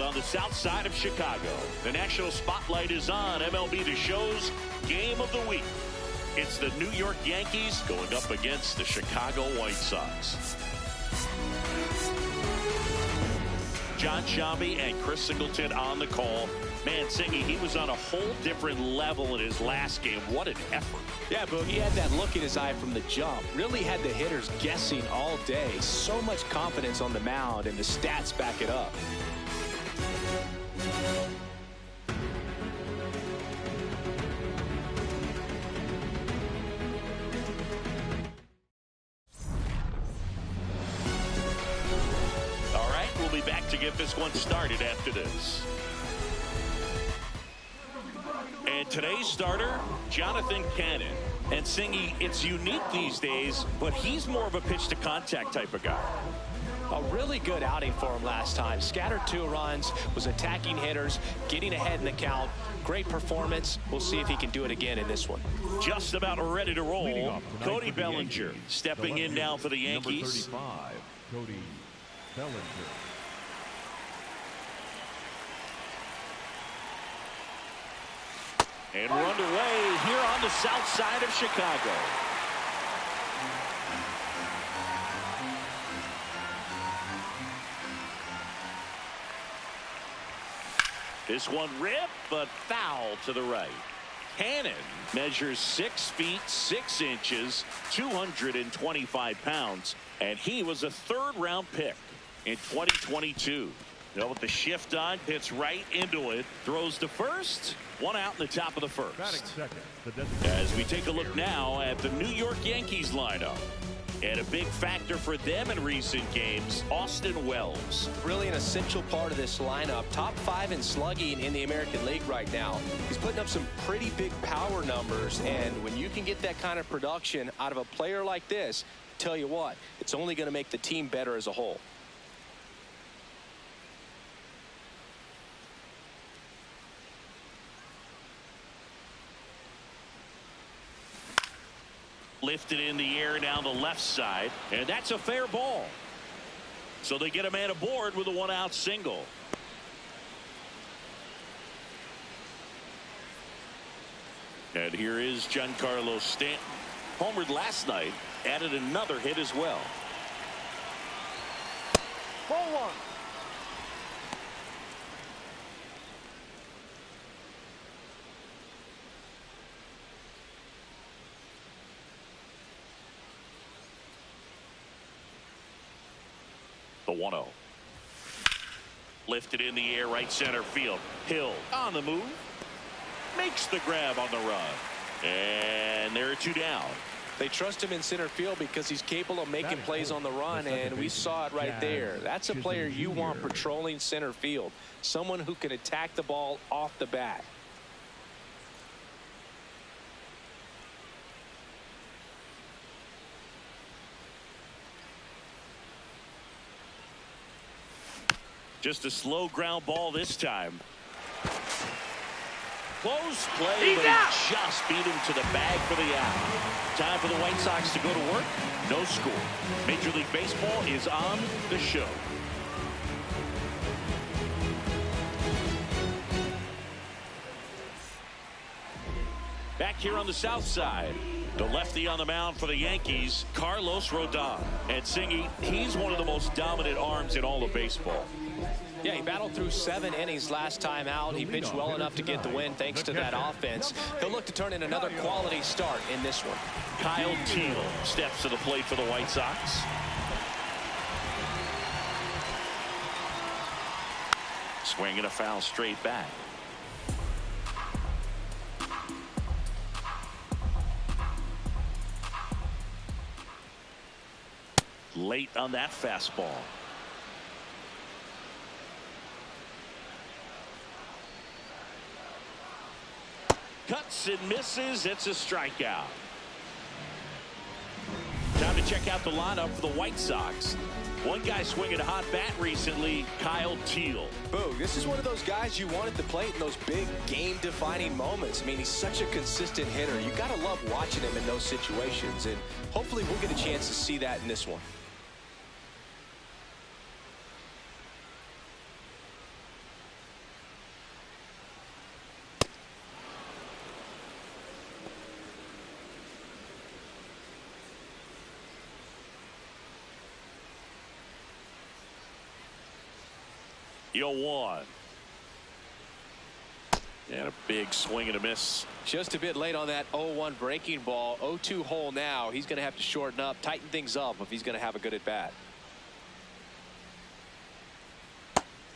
on the south side of Chicago. The national spotlight is on MLB The Show's Game of the Week. It's the New York Yankees going up against the Chicago White Sox. John Shambi and Chris Singleton on the call. Man, Singy, he was on a whole different level in his last game. What an effort. Yeah, Boog, he had that look in his eye from the jump. Really had the hitters guessing all day. So much confidence on the mound, and the stats back it up. All right, we'll be back to get this one started after this. And today's starter, Jonathan Cannon. And Singy, it's unique these days, but he's more of a pitch-to-contact type of guy. A really good outing for him last time. Scattered 2 runs, was attacking hitters, getting ahead in the count. Great performance. We'll see if he can do it again in this one. Just about ready to roll. Cody Bellinger stepping in now for the Yankees. Number 35, Cody Bellinger. And we're underway here on the south side of Chicago. This one ripped, but foul to the right. Cannon measures 6 feet 6 inches, 225 pounds, and he was a third-round pick in 2022. You know, with the shift on, hits right into it, throws to first, 1 out in the top of the first. As we take a look now at the New York Yankees lineup. And a big factor for them in recent games, Austin Wells. Really an essential part of this lineup. Top 5 in slugging in the American League right now. He's putting up some pretty big power numbers, and when you can get that kind of production out of a player like this, tell you what, it's only going to make the team better as a whole. Lifted in the air down the left side, and that's a fair ball. So they get a man aboard with a 1-out single. And here is Giancarlo Stanton. Homered last night, added another hit as well. Ball 1. The 1-0. Lifted in the air, right center field. Hill on the move. Makes the grab on the run. And there are 2 down. They trust him in center field because he's capable of making plays on the run, and we saw it right there. That's a player you want patrolling center field. Someone who can attack the ball off the bat. Just a slow ground ball this time. Close play, but he just beat him to the bag for the out. Time for the White Sox to go to work. No score. Major League Baseball is on the show. Back here on the south side, the lefty on the mound for the Yankees, Carlos Rodon. And Singy, he's one of the most dominant arms in all of baseball. Yeah, he battled through 7 innings last time out. He pitched well enough to get the win thanks to that offense. He'll look to turn in another quality start in this one. Kyle Teal steps to the plate for the White Sox. Swinging a foul straight back. Late on that fastball. Cuts and misses. It's a strikeout. Time to check out the lineup for the White Sox. One guy swinging a hot bat recently, Kyle Teal. Boog, this is one of those guys you want at the plate in those big game-defining moments. I mean, he's such a consistent hitter. You got to love watching him in those situations, and hopefully we'll get a chance to see that in this one. 0-1. And a big swing and a miss. Just a bit late on that 0-1 breaking ball. 0-2 hole now. He's going to have to shorten up, tighten things up if he's going to have a good at bat.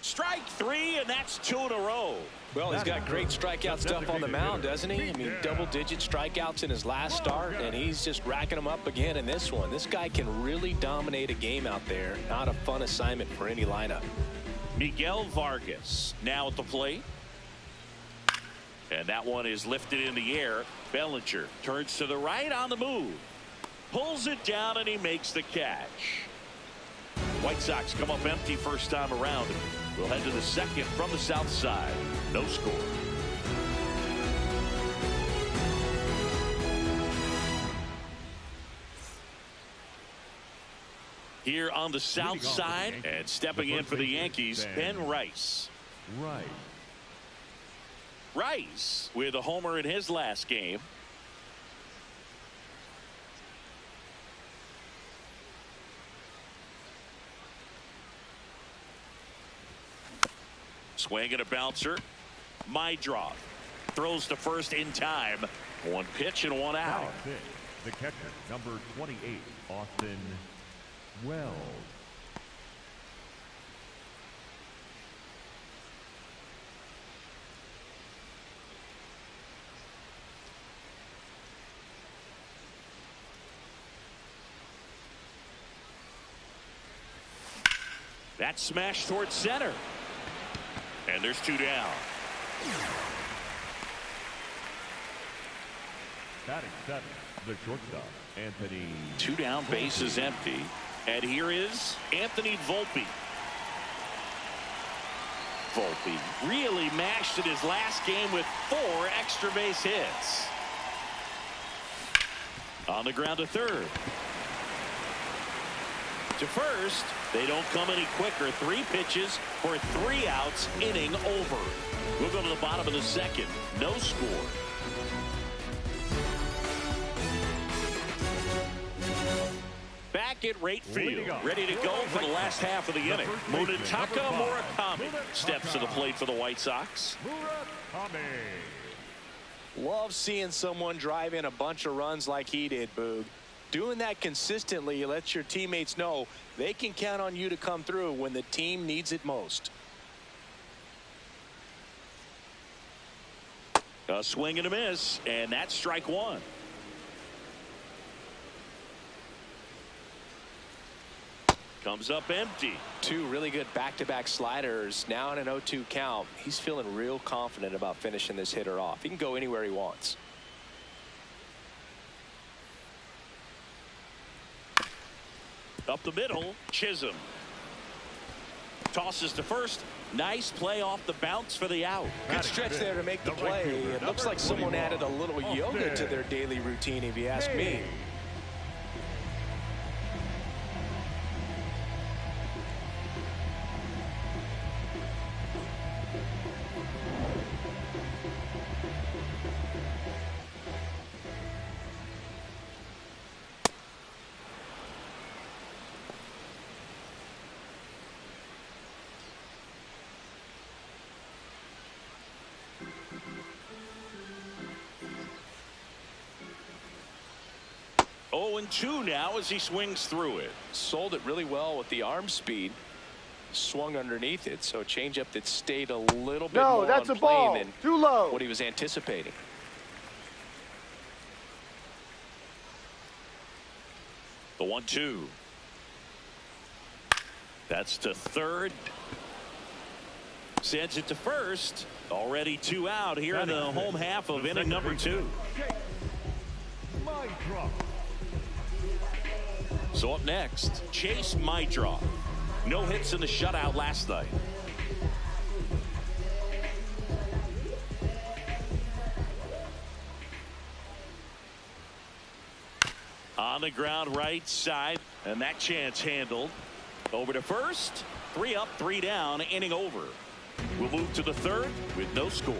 Strike 3, and that's 2 in a row. Well, he's got great strikeout stuff on the mound, doesn't he? I mean, double-digit strikeouts in his last start, and he's just racking them up again in this one. This guy can really dominate a game out there. Not a fun assignment for any lineup. Miguel Vargas now at the plate. And that one is lifted in the air. Bellinger turns to the right on the move. Pulls it down, and he makes the catch. White Sox come up empty first time around. We'll head to the second from the south side. No score. Here on the south side, and stepping in for the Yankees, Ben Rice. Rice with a homer in his last game. Swing and a bouncer. Mydroth throws to first in time. One pitch and one out. The catcher, number 28, Austin Wells. That smash towards center. And there's 2 down. Batting 7, the shortstop, Anthony. 2 down, base is empty. And here is Anthony Volpe. Volpe really mashed in his last game with 4 extra base hits. On the ground to third. To first, they don't come any quicker. 3 pitches for 3 outs, inning over. We'll go to the bottom of the second. No score. Back at right field, ready to go for the last half of the inning. Munetaka Murakami steps to the plate for the White Sox. Love seeing someone drive in a bunch of runs like he did, Boog. Doing that consistently lets your teammates know they can count on you to come through when the team needs it most. A swing and a miss, and that's strike 1. Comes up empty. 2 really good back-to-back sliders. Now in an 0-2 count. He's feeling real confident about finishing this hitter off. He can go anywhere he wants. Up the middle, Chisholm. Tosses to first. Nice play off the bounce for the out. Good stretch there to make the play. It looks like someone added a little yoga to their daily routine, if you ask me. Oh, and 2 now as he swings through it. Sold it really well with the arm speed. Swung underneath it, so a changeup that stayed a little bit more that's on a ball. plane than Too low. what he was anticipating. The 1-2. That's to third. Sends it to first. Already 2 out here in the home half of inning number 2. So up next, Chase Mydroth. No hits in the shutout last night. On the ground right side, and that chance handled. Over to first. 3 up, 3 down, inning over. We'll move to the third with no score.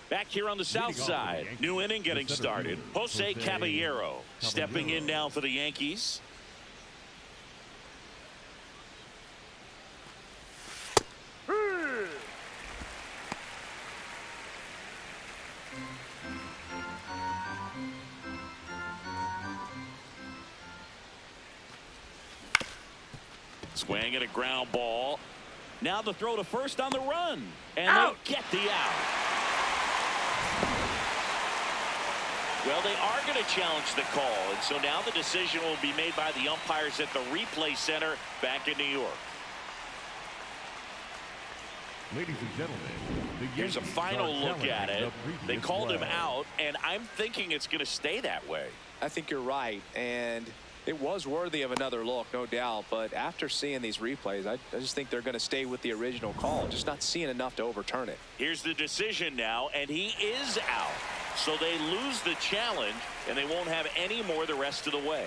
Back back here on the south side. New inning getting started. Jose Caballero stepping in now for the Yankees. Swing and a ground ball. Now the throw to first on the run. And out. They get the out. Well, they are going to challenge the call. And so now the decision will be made by the umpires at the replay center back in New York. Ladies and gentlemen, here's a final look at it. They called him out, and I'm thinking it's going to stay that way. I think you're right, and it was worthy of another look, no doubt. But after seeing these replays, I just think they're going to stay with the original call, just not seeing enough to overturn it. Here's the decision now, and he is out. So they lose the challenge, and they won't have any more the rest of the way.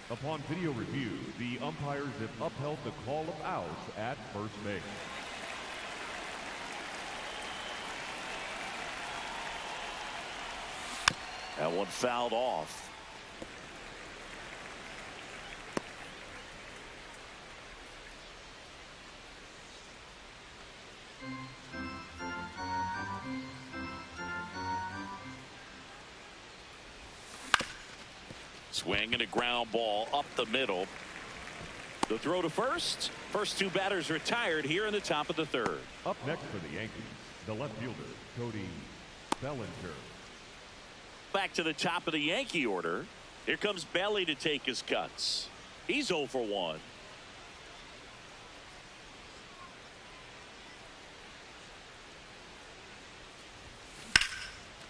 Upon video review, the umpires have upheld the call of outs at first base. That one fouled off. Swing and a ground ball up the middle. The throw to first. First two batters retired here in the top of the third. Up next for the Yankees, the left fielder, Cody Bellinger. Back to the top of the Yankee order. Here comes Belly to take his cuts. He's 0 for 1.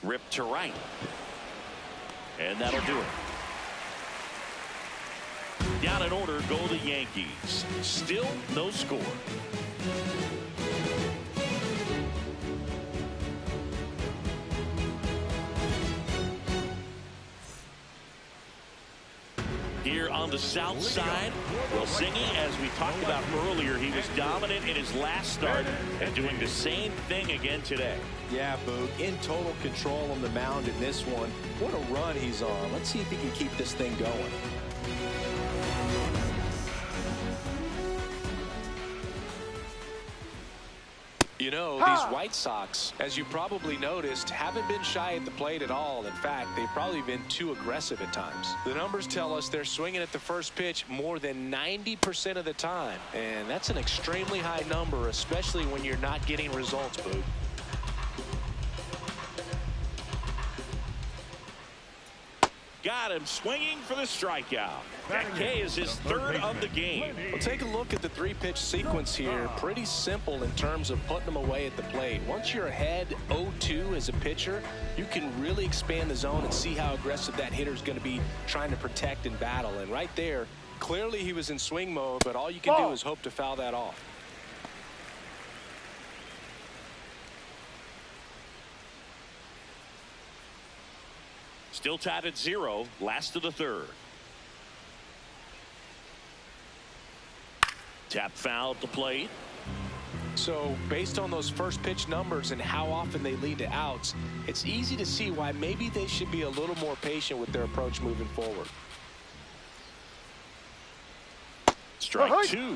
Ripped to right. And that'll do it. Down in order go the Yankees. Still no score. Here on the south side, well, Singy, as we talked about earlier, he was dominant in his last start and doing the same thing again today. Yeah, Boog, in total control on the mound in this one. What a run he's on. Let's see if he can keep this thing going. You know, these White Sox, as you probably noticed, haven't been shy at the plate at all. In fact, they've probably been too aggressive at times. The numbers tell us they're swinging at the first pitch more than 90% of the time. And that's an extremely high number, especially when you're not getting results, Boog. Got him swinging for the strikeout. That K is his third of the game. Well, take a look at the three-pitch sequence here. Pretty simple in terms of putting them away at the plate. Once you're ahead 0-2 as a pitcher, you can really expand the zone and see how aggressive that hitter is going to be trying to protect and battle. And right there, clearly he was in swing mode, but all you can do is hope to foul that off. Still tied at 0, last of the third. Tap foul at the plate. So based on those first pitch numbers and how often they lead to outs, it's easy to see why maybe they should be a little more patient with their approach moving forward. Strike two.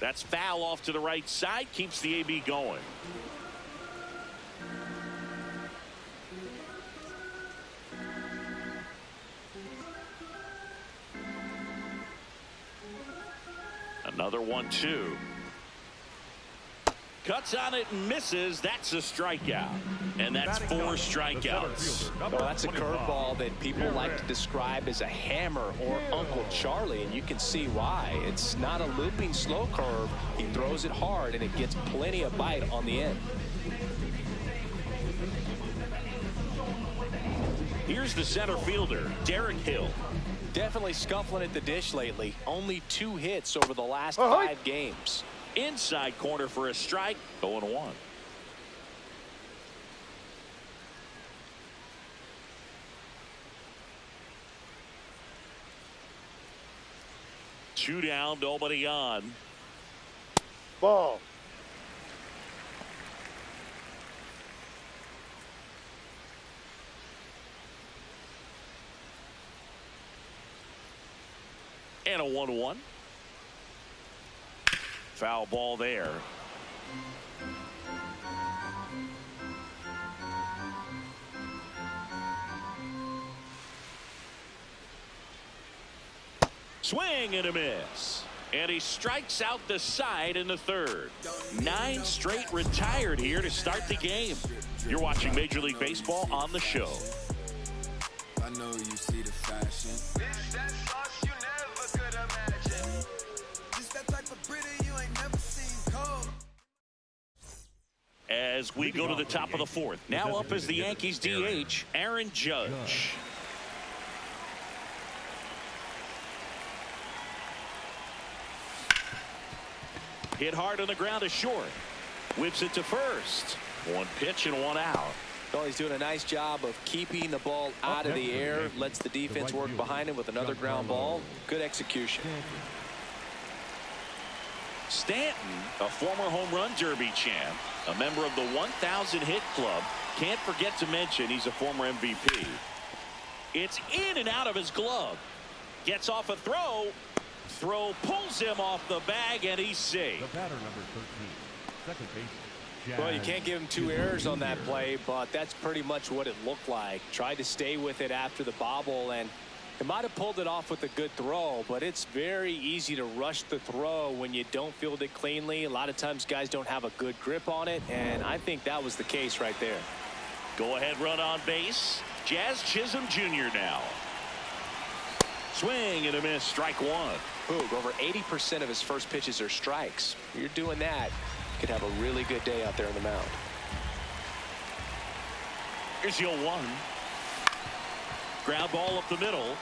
That's foul off to the right side, keeps the AB going. Another 1-2. Cuts on it and misses. That's a strikeout. And that's 4 strikeouts. Well, that's a curveball that people like to describe as a hammer or Uncle Charlie, and you can see why. It's not a looping slow curve. He throws it hard, and it gets plenty of bite on the end. Here's the center fielder, Derek Hill. Definitely scuffling at the dish lately. Only 2 hits over the last 5 games. Inside corner for a strike, 0-1. 2 down, nobody on. Ball. And a 1-1. Foul ball there. Swing and a miss. And he strikes out the side in the third. 9 straight retired here to start the game. You're watching Major League Baseball on the show. I know you see the fashion. It's that sauce you never could imagine. Just that type of pretty you ain't never seen cold. As we go to the top of the fourth. Now up is the Yankees DH, Aaron Judge. Hit hard on the ground is short. Whips it to first. 1 pitch and 1 out. Well, he's doing a nice job of keeping the ball out of the air. Lets the defense work behind him with another ground ball. Good execution. Stanton, a former home run derby champ, a member of the 1,000 hit club. Can't forget to mention he's a former MVP. It's in and out of his glove. Gets off a throw. Throw pulls him off the bag, and he's safe. The batter, number 13, second baseman. Well, you can't give him 2 errors on that play, but that's pretty much what it looked like. Tried to stay with it after the bobble, and it might have pulled it off with a good throw, but it's very easy to rush the throw when you don't field it cleanly. A lot of times guys don't have a good grip on it, and I think that was the case right there. Go ahead run on base. Jazz Chisholm Jr. now. Swing and a miss, strike 1. Boog, over 80% of his first pitches are strikes. You're doing that, you could have a really good day out there on the mound. Here's the 0-1. Ground ball up the middle.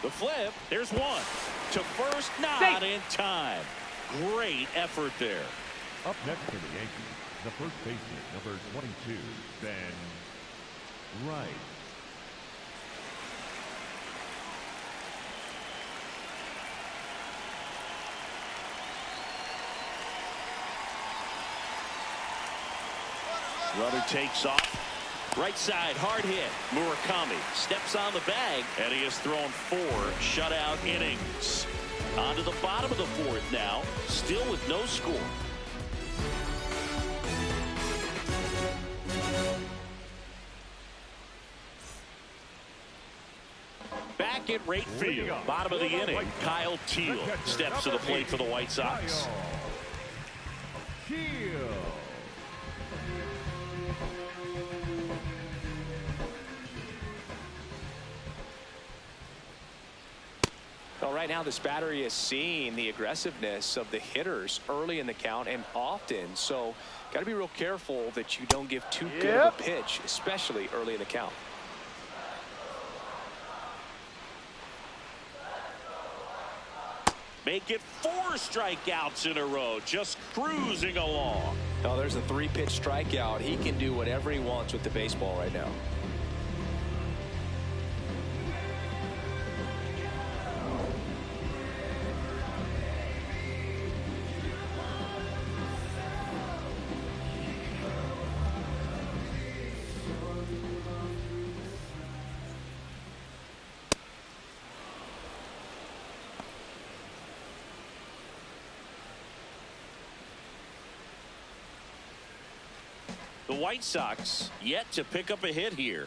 The flip. There's 1. To first, not in time. Great effort there. Up next for the Yankees, the first baseman, number 22, Ben Wright. Runner takes off. Right side, hard hit. Murakami steps on the bag, and he has thrown 4 shutout innings. On to the bottom of the fourth now, still with no score. Back at right field, bottom of the inning, Kyle Teel steps to the plate for the White Sox. Well, right now this battery is seeing the aggressiveness of the hitters early in the count and often, so got to be real careful that you don't give too good of a pitch, especially early in the count. Make it 4 strikeouts in a row, just cruising along. Oh, there's a 3-pitch strikeout. He can do whatever he wants with the baseball right now. The White Sox yet to pick up a hit here.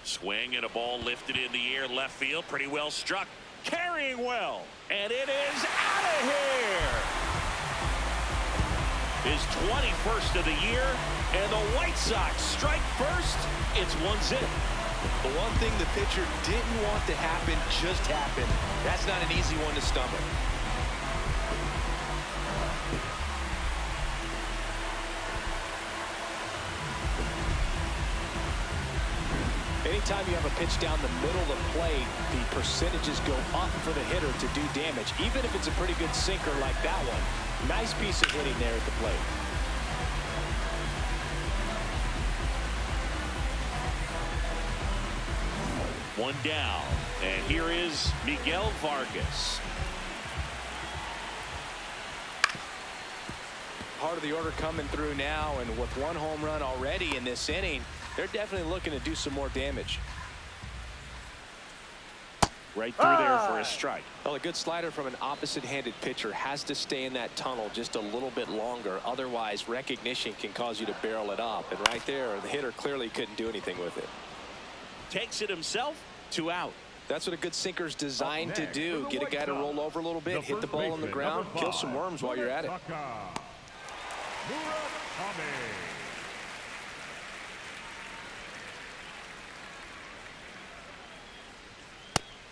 Swing and a ball lifted in the air left field. Pretty well struck. Carrying well. And it is out of here. His 21st of the year. And the White Sox strike first. It's 1-0. The one thing the pitcher didn't want to happen just happened. That's not an easy one to stomach. Anytime you have a pitch down the middle of the plate, the percentages go up for the hitter to do damage, even if it's a pretty good sinker like that one. Nice piece of hitting there at the plate. One down. And here is Miguel Vargas. Part of the order coming through now, and with one home run already in this inning, they're definitely looking to do some more damage. Right through there for a strike. Well, a good slider from an opposite-handed pitcher has to stay in that tunnel just a little bit longer. Otherwise, recognition can cause you to barrel it up. And right there, the hitter clearly couldn't do anything with it. Takes it himself, 2 out. That's what a good sinker's designed to do. Get a guy to roll over a little bit, hit the ball on the ground, kill some worms while you're at it.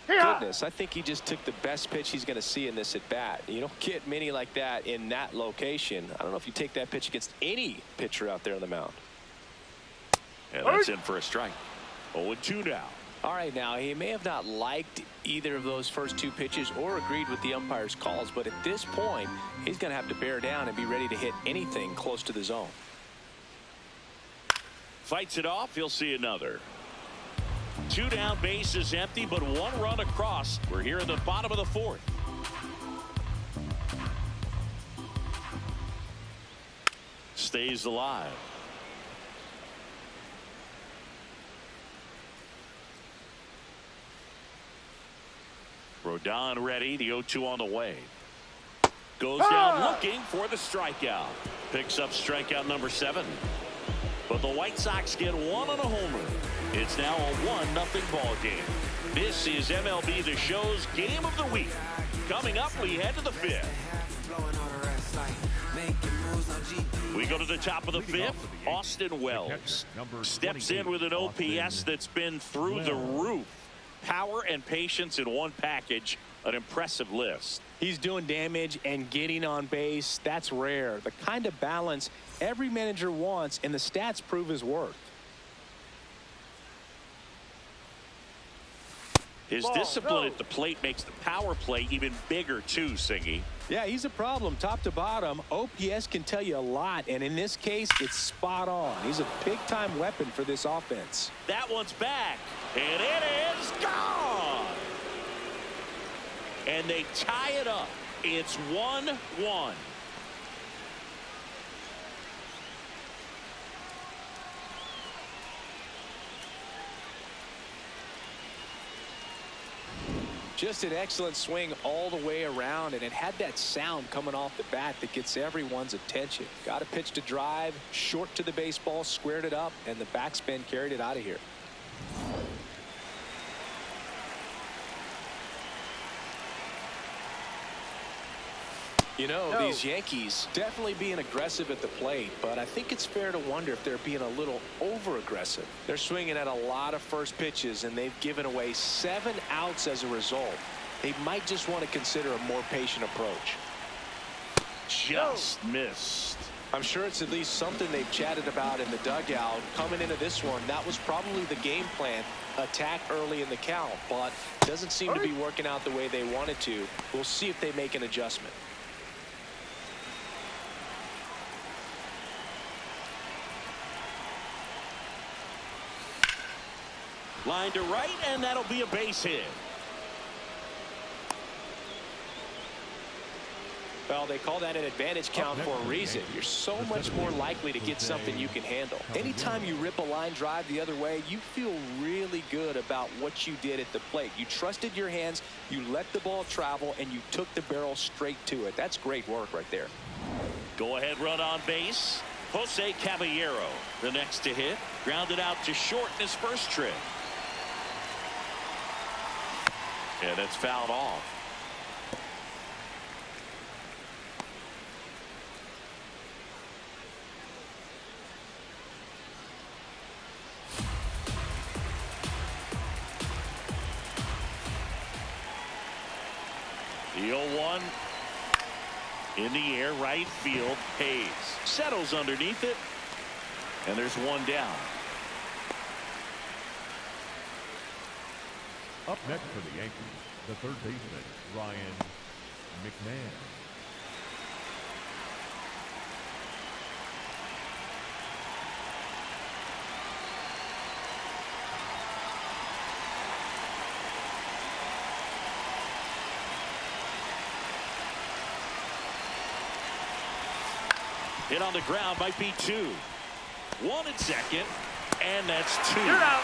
Goodness, I think he just took the best pitch he's going to see in this at bat. You don't get many like that in that location. I don't know if you take that pitch against any pitcher out there on the mound. And that's in for a strike. 0-2 now. All right, now he may have not liked either of those first 2 pitches or agreed with the umpire's calls, but at this point, he's going to have to bear down and be ready to hit anything close to the zone. Fights it off. He'll see another. 2 down, bases empty, but 1 run across. We're here in the bottom of the 4th. Stays alive. Rodon ready. The 0-2 on the way. Goes down looking for the strikeout. Picks up strikeout number 7. But the White Sox get 1 on a homer. It's now a 1-0 ball game. This is MLB The Show's Game of the Week. Coming up, we head to the 5th. We go to the top of the 5th. Austin Wells steps in with an OPS that's been through the roof. Power and patience in one package. An impressive list. He's doing damage and getting on base. That's rare. The kind of balance every manager wants, and the stats prove his worth. His discipline at the plate makes the power play even bigger too, Singy. Yeah, he's a problem top to bottom. OPS can tell you a lot, and in this case, it's spot on. He's a big-time weapon for this offense. That one's back, and it is gone. And they tie it up. It's 1-1. Just an excellent swing all the way around, and it had that sound coming off the bat that gets everyone's attention. Got a pitch to drive, short to the baseball, squared it up, and the backspin carried it out of here. You know, these Yankees definitely being aggressive at the plate, but I think it's fair to wonder if they're being a little over-aggressive. They're swinging at a lot of first pitches, and they've given away 7 outs as a result. They might just want to consider a more patient approach. Just missed. I'm sure it's at least something they've chatted about in the dugout. Coming into this one, that was probably the game plan. Attack early in the count, but doesn't seem to be working out the way they wanted to. We'll see if they make an adjustment. Line to right, and that'll be a base hit. Well, they call that an advantage count for a reason. You're so much more likely to get something you can handle. Anytime you rip a line drive the other way, you feel really good about what you did at the plate. You trusted your hands, you let the ball travel, and you took the barrel straight to it. That's great work right there. Go ahead run on base. Jose Caballero, the next to hit. Grounded out to short in his first trip. And it's fouled off. The 0-1 in the air, right field. Hayes settles underneath it, and there's 1 down. Up next for the Yankees, the third baseman, Ryan McMahon. Hit on the ground, might be 2. 1 at second, and that's 2. You're out.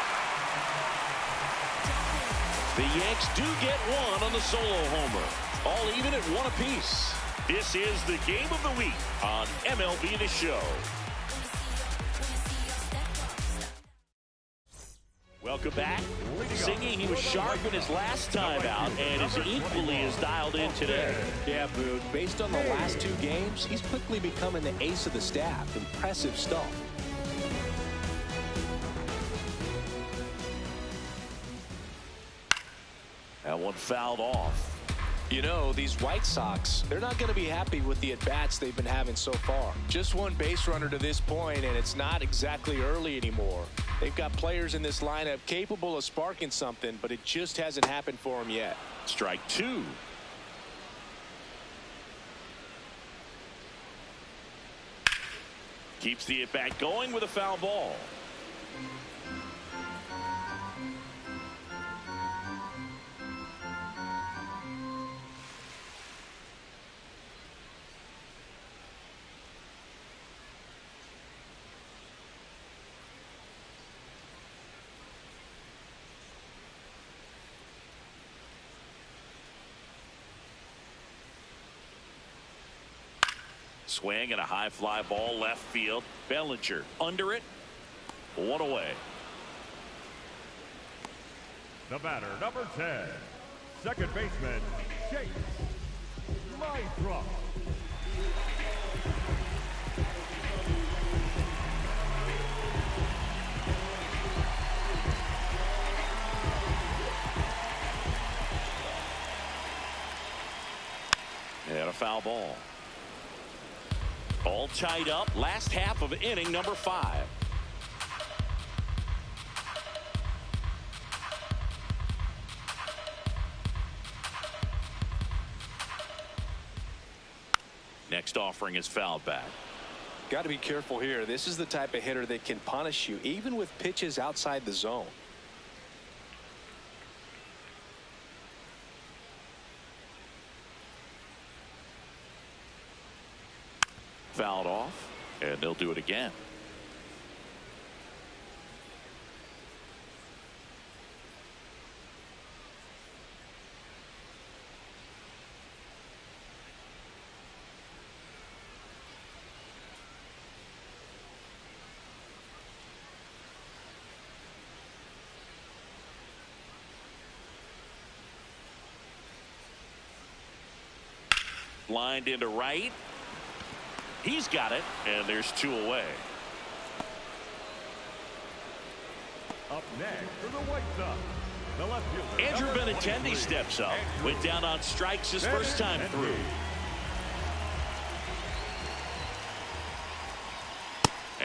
The Yanks do get 1 on the solo homer. All even at 1 apiece. This is the game of the week on MLB The Show. Welcome back. Singing he was sharp in his last time out and is equally as dialed in today. Yeah, Boog. Based on the last 2 games, he's quickly becoming the ace of the staff. Impressive stuff. That one fouled off. You know, these White Sox, they're not going to be happy with the at-bats they've been having so far. Just 1 base runner to this point, and it's not exactly early anymore. They've got players in this lineup capable of sparking something, but it just hasn't happened for them yet. Strike 2. Keeps the at-bat going with a foul ball. Swing and a high fly ball left field. Bellinger under it. 1 away. The batter, number 10, second baseman, Chase Lindrum. And a foul ball. All tied up. Last half of inning number 5. Next offering is fouled back. Got to be careful here. This is the type of hitter that can punish you even with pitches outside the zone. Fouled off, and they'll do it again. Lined into right. He's got it, and there's 2 away. Up next for the White Sox, the left fielder, Andrew number Benintendi 23, steps up. Andrew Went down on strikes his first time through.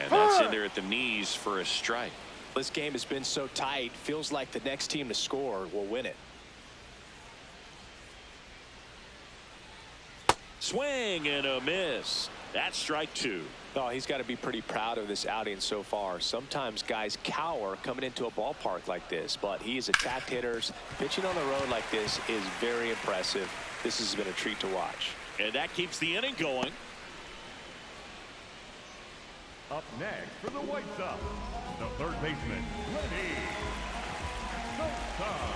And that's in there at the knees for a strike. This game has been so tight. Feels like the next team to score will win it. Swing and a miss. That's strike 2. Oh, he's got to be pretty proud of this outing so far. Sometimes guys cower coming into a ballpark like this, but he has attacked hitters. Pitching on the road like this is very impressive. This has been a treat to watch. And that keeps the inning going. Up next for the White Sox, the third baseman, Lenny Sosa.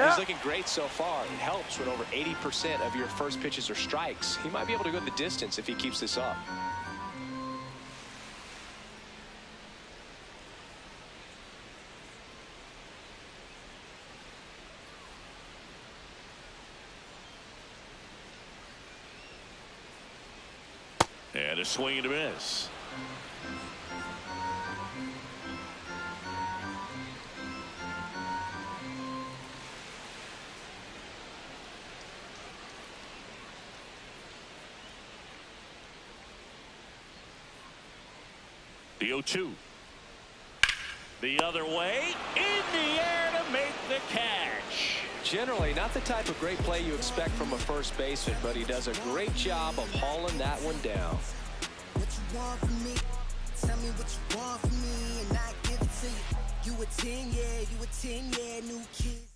He's looking great so far. It helps when over 80% of your first pitches are strikes. He might be able to go the distance if he keeps this up. And a swing and a miss. The 0-2. The other way, in the air to make the catch. generally not the type of great play you expect from a first baseman, but he does a great job of hauling that one down. What you want from me? Tell me what you want from me, and I give it to you. You a 10, yeah, you a 10, yeah, new kids.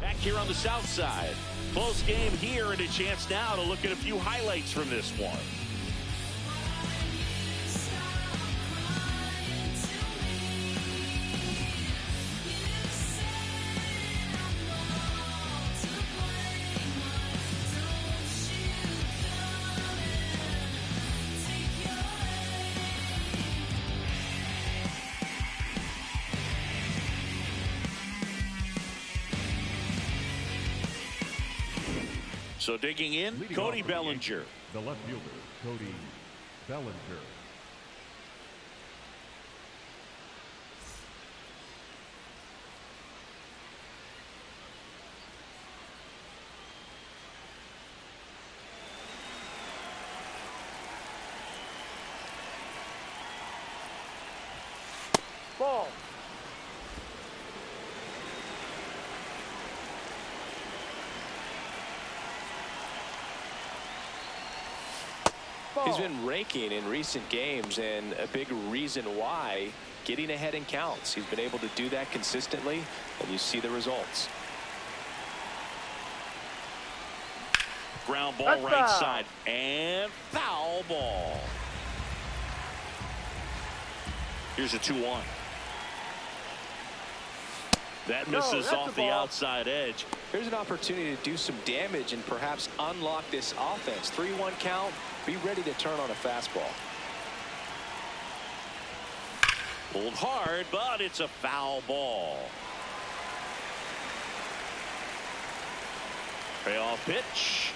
Back here on the south side. Close game here, and a chance now to look at a few highlights from this one. So digging in, Leading Cody off for the Bellinger. Yankees, the left fielder, Cody Bellinger. Ball. He's been raking in recent games, and a big reason why, getting ahead in counts. He's been able to do that consistently, and you see the results. Ground ball That's right foul. side, and foul ball. Here's a 2-1. That misses that's off a the ball. outside edge. Here's an opportunity to do some damage and perhaps unlock this offense. 3-1 count. Be ready to turn on a fastball. Pulled hard, but it's a foul ball. Payoff pitch.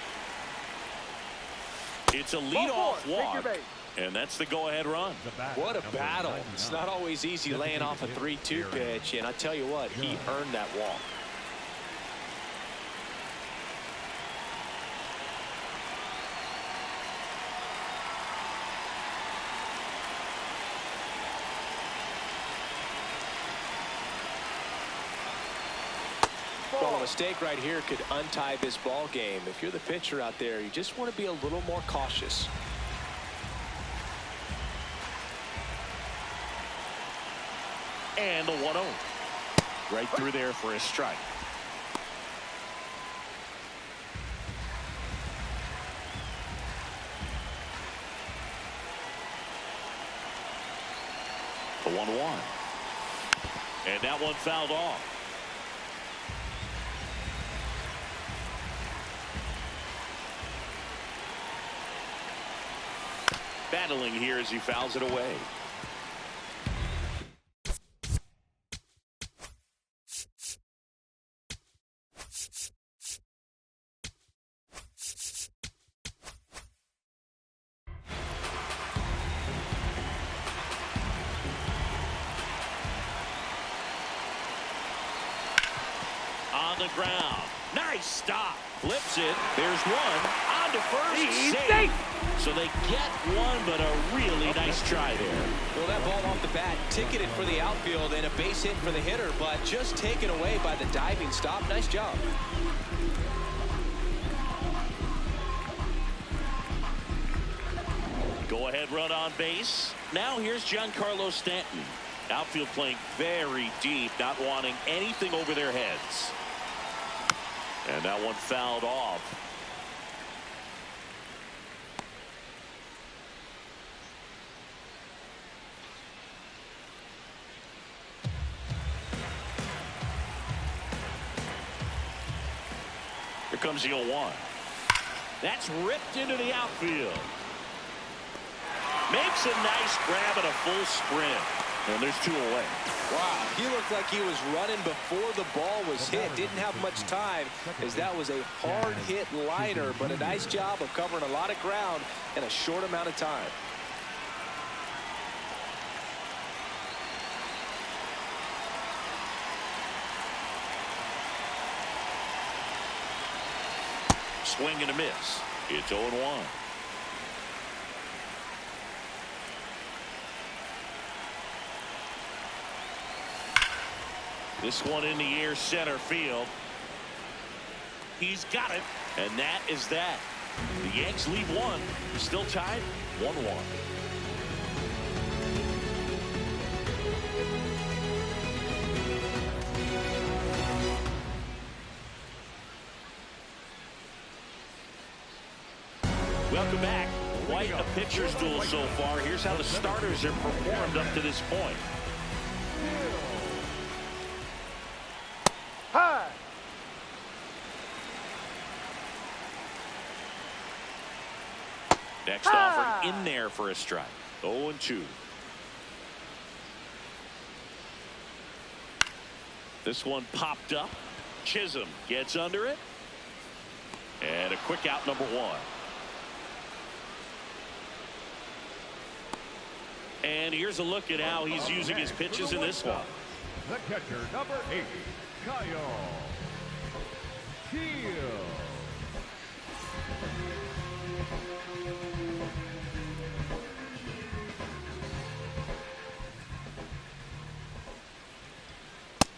It's a leadoff Take your walk, base. and that's the go-ahead run. The bat, What a number battle. 99. It's not always easy laying off a 3-2 pitch, and I tell you what, he earned that walk. Well, a mistake right here could untie this ball game. If you're the pitcher out there, you just want to be a little more cautious. And the 1-0. Right through there for a strike. The 1-1. And that one fouled off. Battling here as he fouls it away. On the ground. Nice stop. Flips it. There's one. On to first. He's Safe. safe. So they get one, but a really nice try there. Well, that ball off the bat, ticketed for the outfield and a base hit for the hitter, but just taken away by the diving stop. Nice job. Go ahead run on base. Now here's Giancarlo Stanton. Outfield playing very deep, not wanting anything over their heads. And that one fouled off. Here comes the 0-1. That's ripped into the outfield. Makes a nice grab and a full sprint. And there's 2 away. Wow, he looked like he was running before the ball was hit. Didn't have much time, as that was a hard hit liner, but a nice job of covering a lot of ground in a short amount of time. Swing and a miss. It's 0-1. This one in the air, center field. He's got it, and that is that. The Yanks lead one. Still tied 1-1. Welcome back. Quite a pitcher's duel so far. Here's how the starters have performed up to this point. High. Next offer in there for a strike. 0-2. This one popped up. Chisholm gets under it. And a quick out, number 1. And here's a look at how he's using his pitches in this one. The catcher, number 8, Kyle Shields.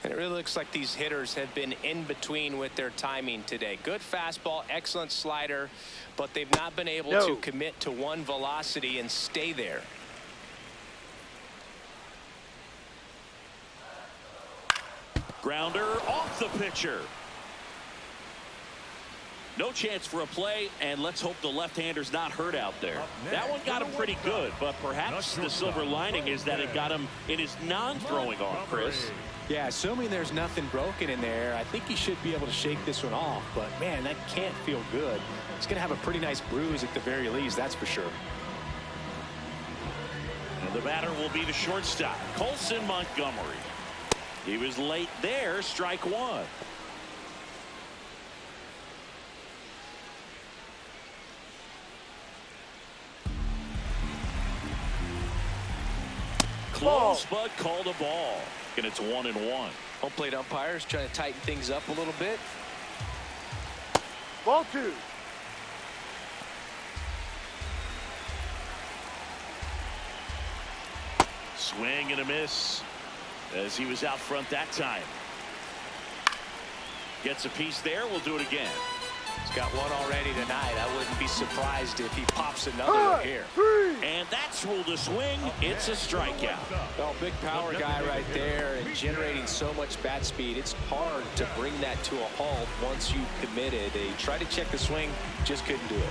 And it really looks like these hitters have been in between with their timing today. Good fastball, excellent slider, but they've not been able to commit to one velocity and stay there. Grounder off the pitcher. No chance for a play, and let's hope the left-hander's not hurt out there. That one got him pretty good, but perhaps the silver lining is that it got him in his non-throwing arm, Chris. Yeah, assuming there's nothing broken in there, I think he should be able to shake this one off. But, man, that can't feel good. It's going to have a pretty nice bruise at the very least, that's for sure. And the batter will be the shortstop, Colson Montgomery. He was late there, strike 1. Close, but called a ball. And it's 1-1. Home plate umpires trying to tighten things up a little bit. Ball 2. Swing and a miss as he was out front that time. Gets a piece there. We'll do it again. He's got one already tonight. I wouldn't be surprised if he pops another one here. And that's ruled a swing. It's a strikeout. Well, big power guy right there and generating so much bat speed. It's hard to bring that to a halt once you've committed. They tried to check the swing, just couldn't do it.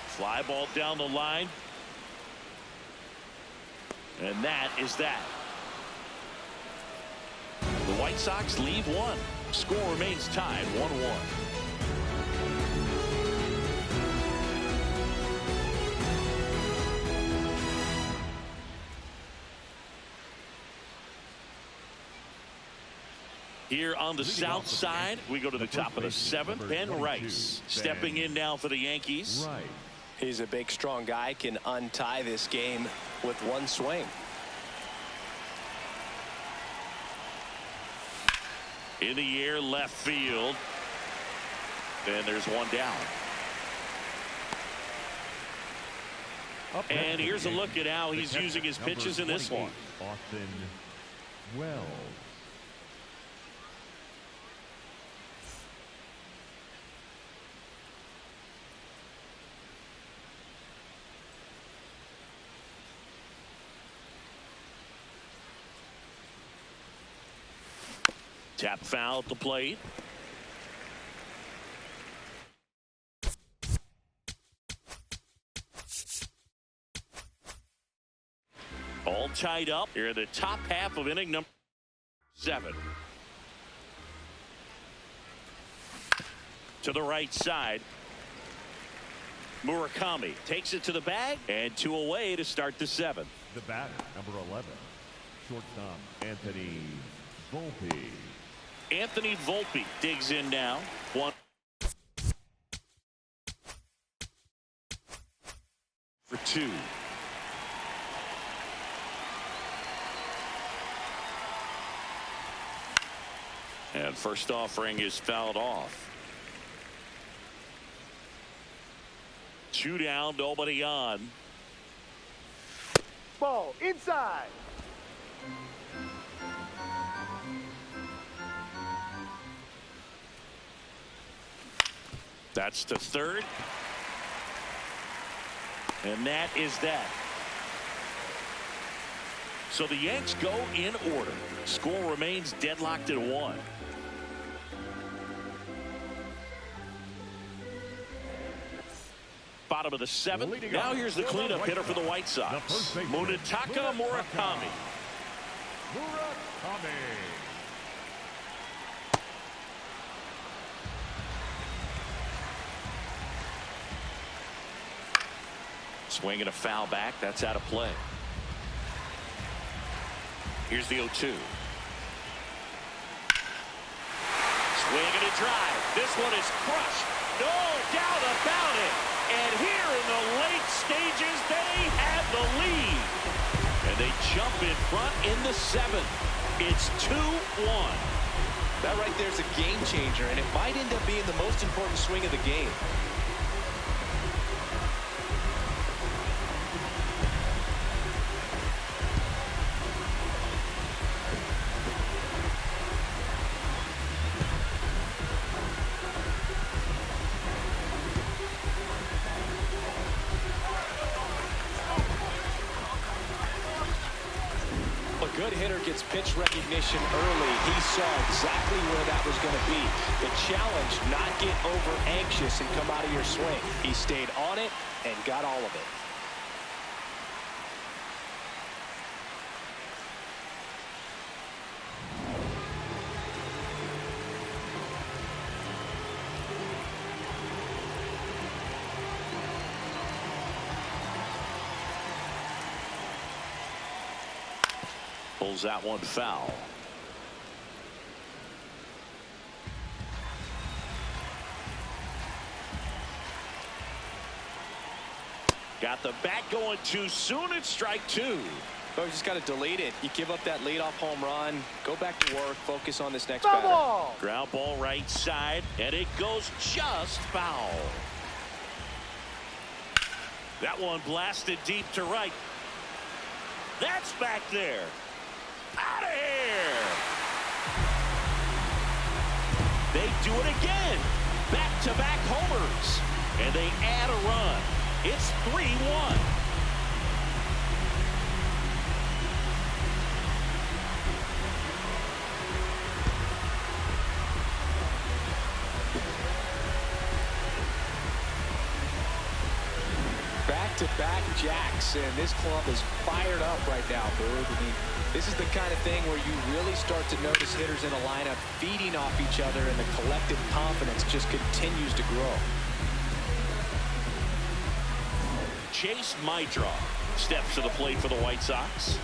Fly ball down the line. And that is that. The White Sox lead one. Score remains tied 1-1. Here on the south side, we go to the top of the 7th. Ben Rice stepping in now for the Yankees. He's a big, strong guy, can untie this game with one swing. In the air, left field. And there's one down. And here's a look at how he's using his pitches in this one. Austin Wells. Tap foul at the plate. All tied up here in the top half of inning number 7. To the right side. Murakami takes it to the bag, and 2 away to start the 7th. The batter, number 11, shortstop Anthony Volpe. Anthony Volpe digs in now. 1 for 2. And first offering is fouled off. 2 down, nobody on. Ball inside. That's to third. And that is that. So the Yanks go in order. Score remains deadlocked at 1. Bottom of the 7th. Now here's the cleanup hitter for the White Sox. Munetaka Murakami. Swinging a foul back. That's out of play. Here's the 0-2. Swing and a drive. This one is crushed. No doubt about it. And here in the late stages, they have the lead. And they jump in front in the 7th. It's 2-1. That right there is a game changer, and it might end up being the most important swing of the game. Good hitter gets pitch recognition early. He saw exactly where that was going to be. The challenge, not get over anxious and come out of your swing. He stayed on it and got all of it. Pulls that one foul. Got the bat going too soon. It's strike 2. Oh, you just got to delete it. You give up that leadoff home run. Go back to work. Focus on this next Foul batter. ball. Ground ball right side, and it goes just foul. That one blasted deep to right. That's back there. Out of here. They do it again. Back-to-back homers. And they add a run. It's 3-1. Back-to-back jacks, and this club is fired up right now, Boog. I mean, this is the kind of thing where you really start to notice hitters in a lineup feeding off each other, and the collective confidence just continues to grow. Chase Mydra steps to the plate for the White Sox.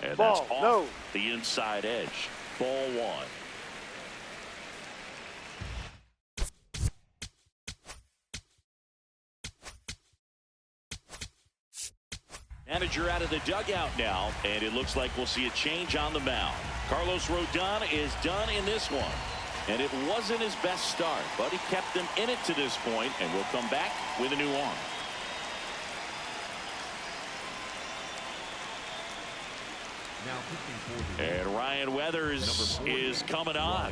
And that's off the inside edge. Ball 1. Manager out of the dugout now, and it looks like we'll see a change on the mound. Carlos Rodon is done in this one, and it wasn't his best start, but he kept them in it to this point, and will come back with a new arm. And Ryan Weathers is coming on.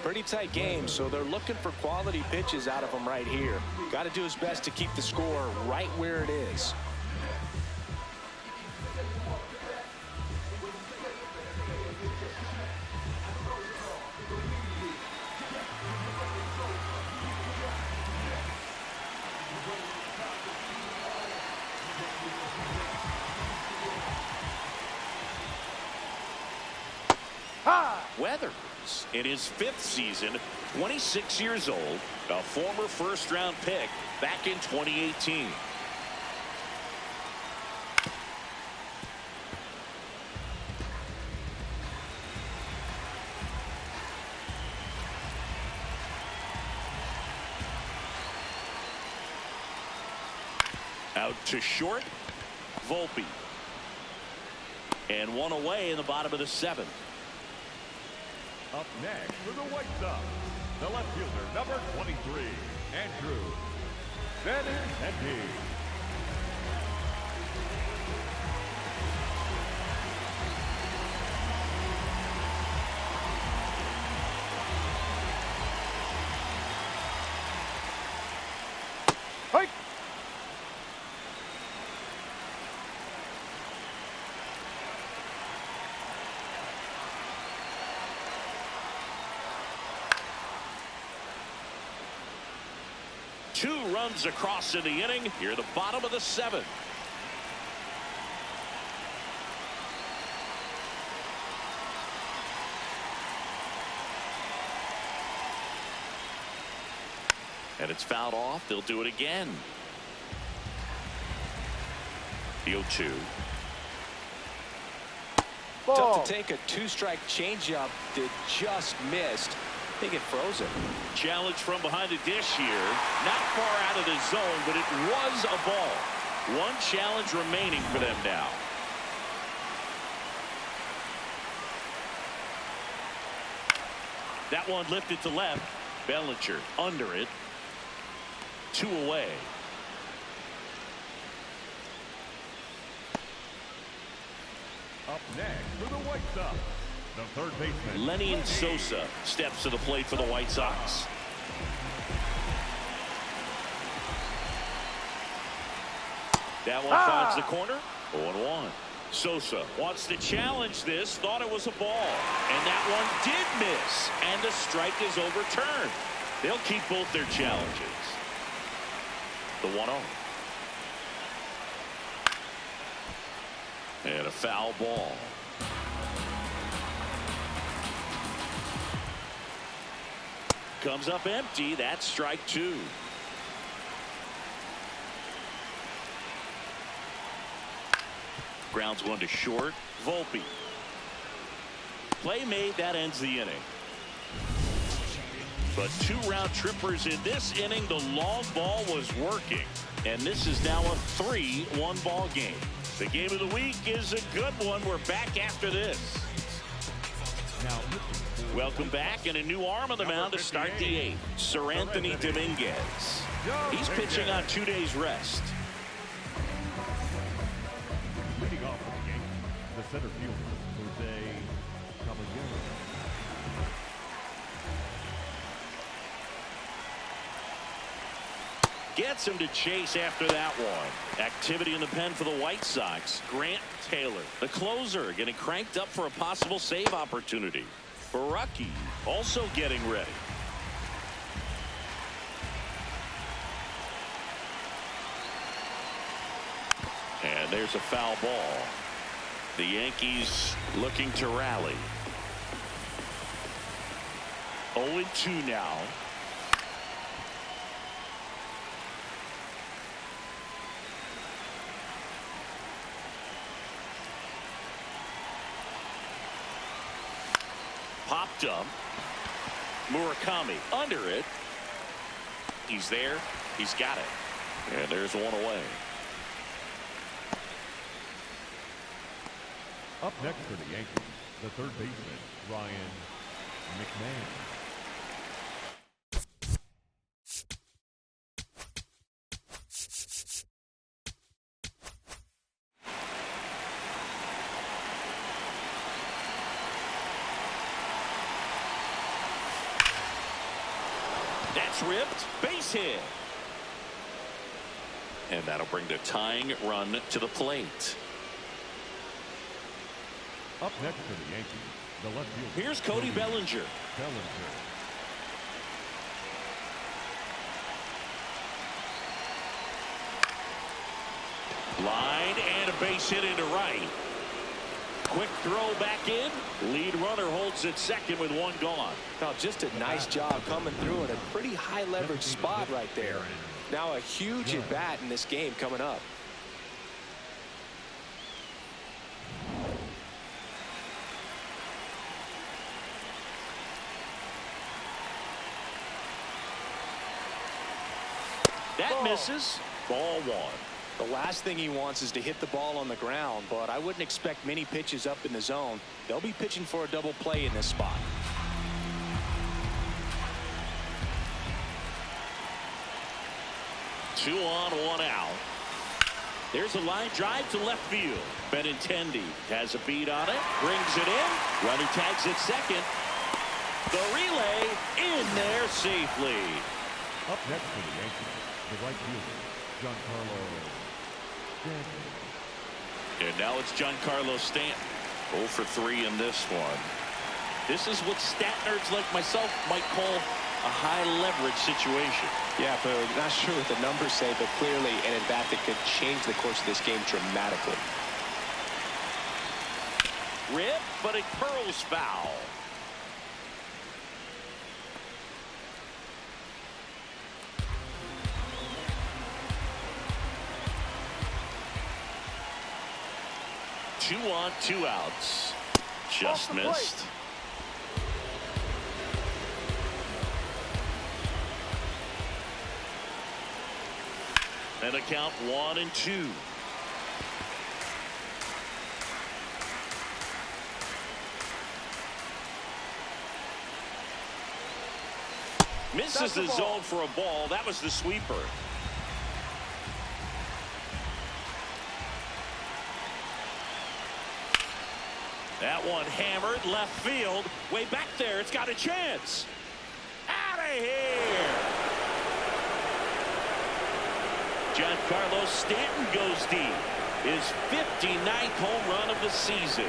Pretty tight game, so they're looking for quality pitches out of him right here. Got to do his best to keep the score right where it is. Weathers in his 5th season, 26 years old, a former first-round pick back in 2018. Out to short. Volpe. And one away in the bottom of the 7th. Up next for the White Sox, the left fielder, number 23, Andrew Benintendi. Hey! Two runs across in the inning. Here at the bottom of the 7th. And it's fouled off. They'll do it again. The 0-2. Ball. Tough to take a 2-strike changeup that just missed. I think it froze him. Challenge from behind the dish here. Not far out of the zone, but it was a ball. One challenge remaining for them now. That one lifted to left. Bellinger under it. 2 away. Up next for the White Sox, the third baseman, Lenny Sosa steps to the plate for the White Sox. That one finds the corner. 0-1. Sosa wants to challenge this. Thought it was a ball. And that one did miss. And the strike is overturned. They'll keep both their challenges. The 1-0. And a foul ball. Comes up empty. That's strike 2. Grounds one to short. Volpe. Play made. That ends the inning. But 2 round trippers in this inning. The long ball was working. And this is now a 3-1 ball game. The game of the week is a good one. We're back after this. Now, welcome back, and a new arm on the mound to start the 8th. Sir Anthony Dominguez. He's pitching on 2 days rest. leading off for the Yankees, the center fielder, Jose Caballero. Gets him to chase after that one. Activity in the pen for the White Sox. Grant Taylor, the closer, getting cranked up for a possible save opportunity. Baraki also getting ready. And there's a foul ball. The Yankees looking to rally. 0-2 now. Popped up. Murakami under it. He's there. He's got it. And there's one away. Up next for the Yankees, the third baseman, Ryan McMahon. That's ripped. Base hit. And that'll bring the tying run to the plate. Up next for the Yankees, the left fielder. Here's Cody Bellinger. Line and a base hit into right. Quick throw back in. Lead runner holds at second with one gone. Now just a nice job coming through in a pretty high leverage spot right there. Now a huge at bat in this game coming up. That misses. Ball 1. The last thing he wants is to hit the ball on the ground, but I wouldn't expect many pitches up in the zone. They'll be pitching for a double play in this spot. Two on, one out. There's a line drive to left field. Benintendi has a beat on it, brings it in. Runner tags at second. The relay in there safely. Up next for the Yankees, the right fielder, Giancarlo Stanton. And now it's Giancarlo Stanton. 0 for 3 in this one. This is what stat nerds like myself might call a high leverage situation. Yeah, but not sure what the numbers say, but clearly an at-bat that could change the course of this game dramatically. Rip, but it curls foul. Two on, 2 outs. Just missed. And a count 1-2. Misses the zone for a ball. That was the sweeper. That one hammered left field. Way back there. It's got a chance. Out of here. Giancarlo Stanton goes deep. His 59th home run of the season.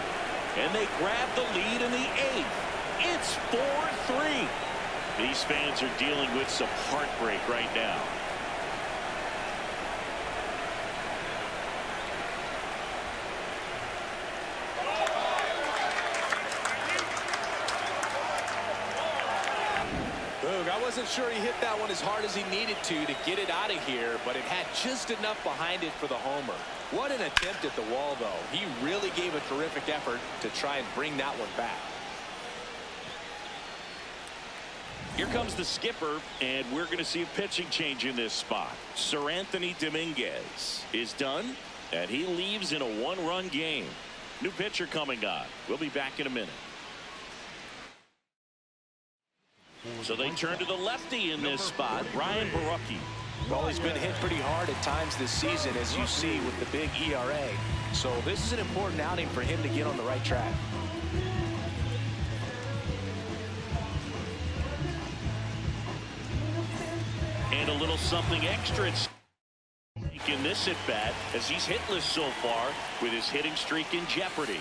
And they grab the lead in the 8th. It's 4-3. These fans are dealing with some heartbreak right now. I wasn't sure he hit that one as hard as he needed to get it out of here, but it had just enough behind it for the homer. What an attempt at the wall, though. He really gave a terrific effort to try and bring that one back. Here comes the skipper, and we're going to see a pitching change in this spot. Sir Anthony Dominguez is done, and he leaves in a 1-run game. New pitcher coming on. We'll be back in a minute. So they turn to the lefty in this spot, Brian Borucki. Well, he's been hit pretty hard at times this season, as you see with the big ERA. So this is an important outing for him to get on the right track. And a little something extra in this at-bat, as he's hitless so far with his hitting streak in jeopardy.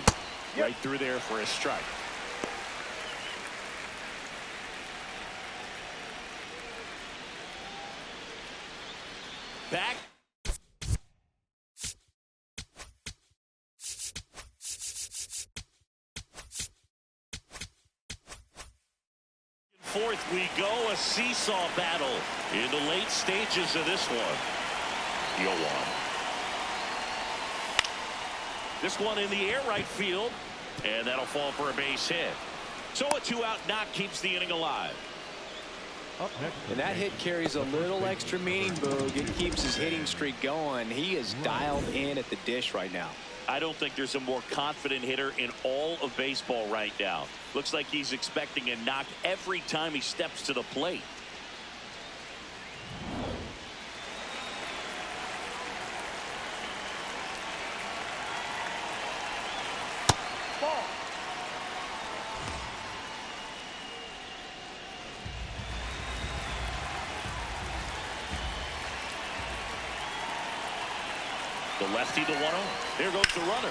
Right through there for a strike. Back. Fourth we go, a seesaw battle in the late stages of this one. Yoan. This one in the air right field, and that'll fall for a base hit. So a 2-out knock keeps the inning alive. And that hit carries a little extra meaning, Boog. It keeps his hitting streak going. He is dialed in at the dish right now. I don't think there's a more confident hitter in all of baseball right now. Looks like he's expecting a knock every time he steps to the plate. Ball. The lefty to 1-0. There goes the runner.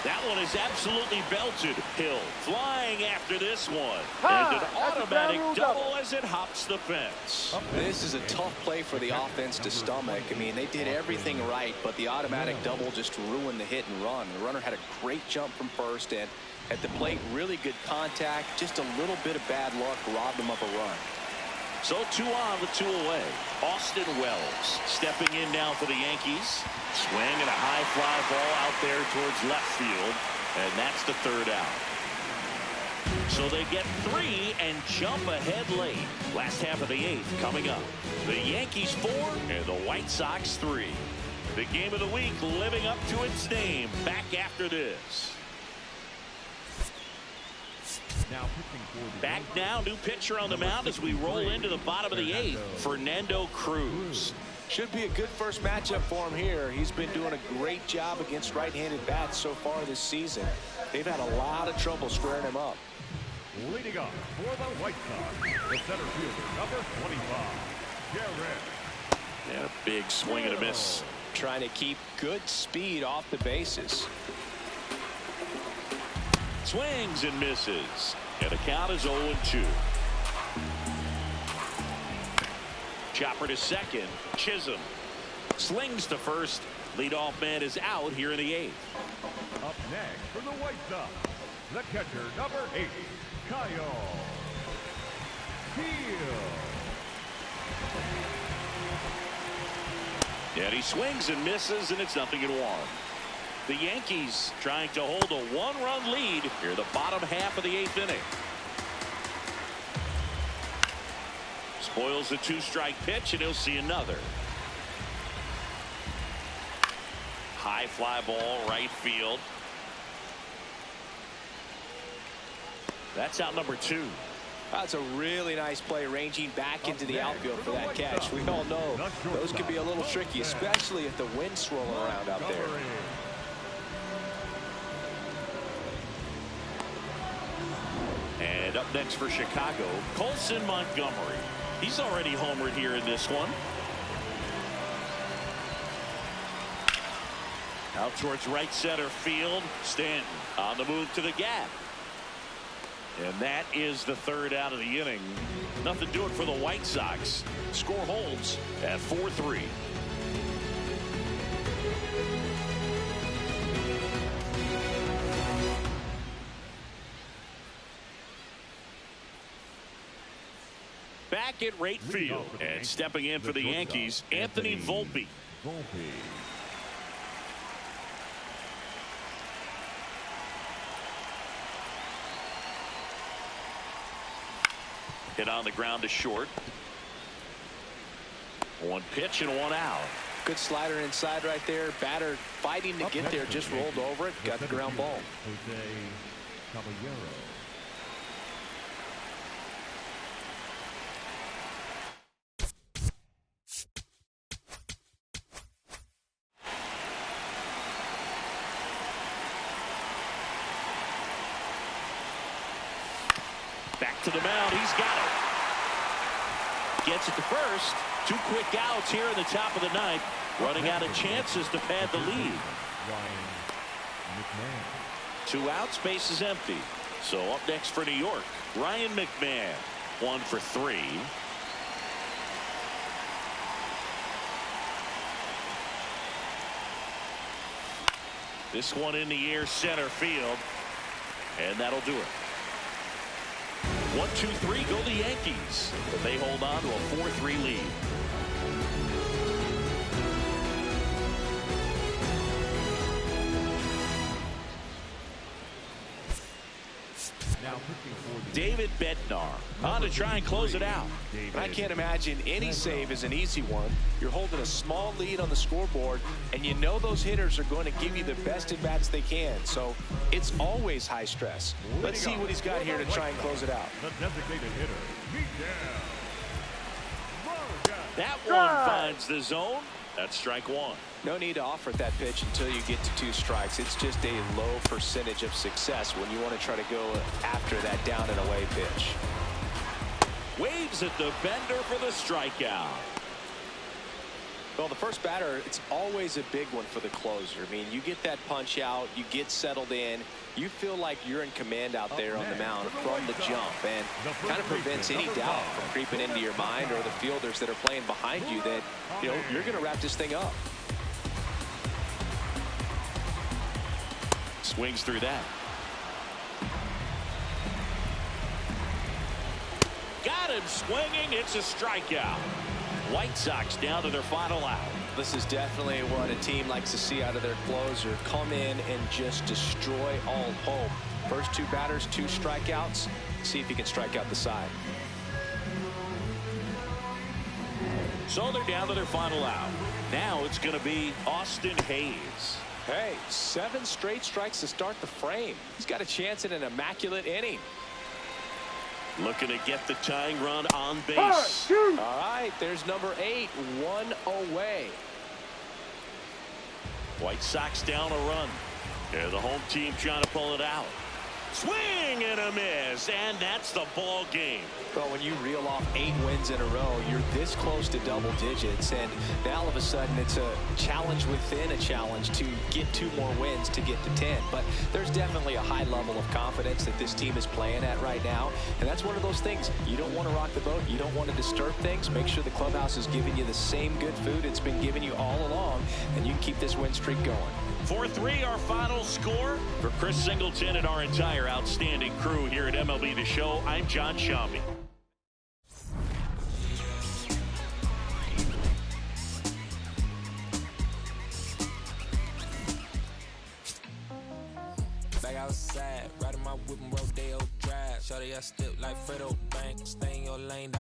That one is absolutely belted. Hill flying after this one. And an automatic double as it hops the fence. This is a tough play for the offense to stomach. I mean, they did everything right, but the automatic double just ruined the hit and run. The runner had a great jump from first, and at the plate, really good contact. Just a little bit of bad luck robbed him of a run. So 2 on with 2 away. Austin Wells stepping in now for the Yankees. Swing and a high fly ball out there towards left field. And that's the 3rd out. So they get 3 and jump ahead late. Last half of the 8th coming up. The Yankees 4 and the White Sox 3. The game of the week living up to its name. Back after this. Back now, new pitcher on the mound as we roll into the bottom of the 8th. Fernando Cruz. Should be a good first matchup for him here. He's been doing a great job against right-handed bats so far this season. They've had a lot of trouble squaring him up. Leading off for the White Sox, the center fielder, number 25, Garrett. And a big swing and a miss. Trying to keep good speed off the bases. Swings and misses. And the count is 0-2. Chopper to second. Chisholm slings to first. Leadoff man is out here in the 8th. Up next for the White Sox, the catcher, number 8, Kyle Steele. And he swings and misses, and it's 0-1. The Yankees trying to hold a 1-run lead here the bottom half of the 8th inning. Spoils the 2-strike pitch, and he'll see another. High fly ball, right field. That's out number 2. That's a really nice play, ranging back into the outfield for that catch. We all know those can be a little tricky, especially if the wind's swirling around out there. And up next for Chicago, Colson Montgomery. He's already homered here in this one. Out towards right center field. Stanton on the move to the gap. And that is the 3rd out of the inning. Nothing doing for the White Sox. Score holds at 4-3. Back at right field and stepping in for the Yankees, Anthony Volpe. Hit on the ground to short. 1 pitch and 1 out. Good slider inside right there. Batter fighting to get there, just rolled over it, got the ground ball. Back to the mound. He's got it. Gets it to first. 2 quick outs here in the top of the 9th. Running out of chances to pad the lead. 2 outs, base is empty. So up next for New York, Ryan McMahon. 1 for 3. This one in the air, center field. And that'll do it. 1-2-3 go the Yankees, but they hold on to a 4-3 lead. David Bednar on to try and close it out. I can't imagine any save is an easy one. You're holding a small lead on the scoreboard, and you know those hitters are going to give you the best at bats they can. So it's always high stress. Let's see what he's got here to try and close it out. That one finds the zone. That's strike 1. No need to offer that pitch until you get to 2 strikes. It's just a low percentage of success when you want to try to go after that down and away pitch. Waves at the bender for the strikeout. Well, the first batter, it's always a big one for the closer. I mean, you get that punch out, you get settled in, you feel like you're in command out there on the mound from the jump, and kind of prevents any doubt from creeping into your mind or the fielders that are playing behind you that, you know, you're going to wrap this thing up. Swings through that. Got him swinging. It's a strikeout. White Sox down to their final out. This is definitely what a team likes to see out of their closer. Come in and just destroy all hope. First 2 batters, 2 strikeouts. See if he can strike out the side. So they're down to their final out. Now it's going to be Austin Hayes. Hey, 7 straight strikes to start the frame. He's got a chance at an immaculate inning. Looking to get the tying run on base. All right, there's number 8, 1 away. White Sox down a run. They're the home team trying to pull it out. Swing and a miss, and that's the ball game. Well, when you reel off 8 wins in a row, you're this close to double digits, and now all of a sudden it's a challenge within a challenge to get 2 more wins to get to 10. But there's definitely a high level of confidence that this team is playing at right now, and that's one of those things. You don't want to rock the boat. You don't want to disturb things. Make sure the clubhouse is giving you the same good food it's been giving you all along, and you can keep this win streak going. 4-3 our final score. For Chris Singleton and our entire outstanding crew here at MLB The Show, I'm John Shambi. Back outside, riding my whip and Rodeo Drive. Shorty, I step like Fredo Bank, stay in your lane.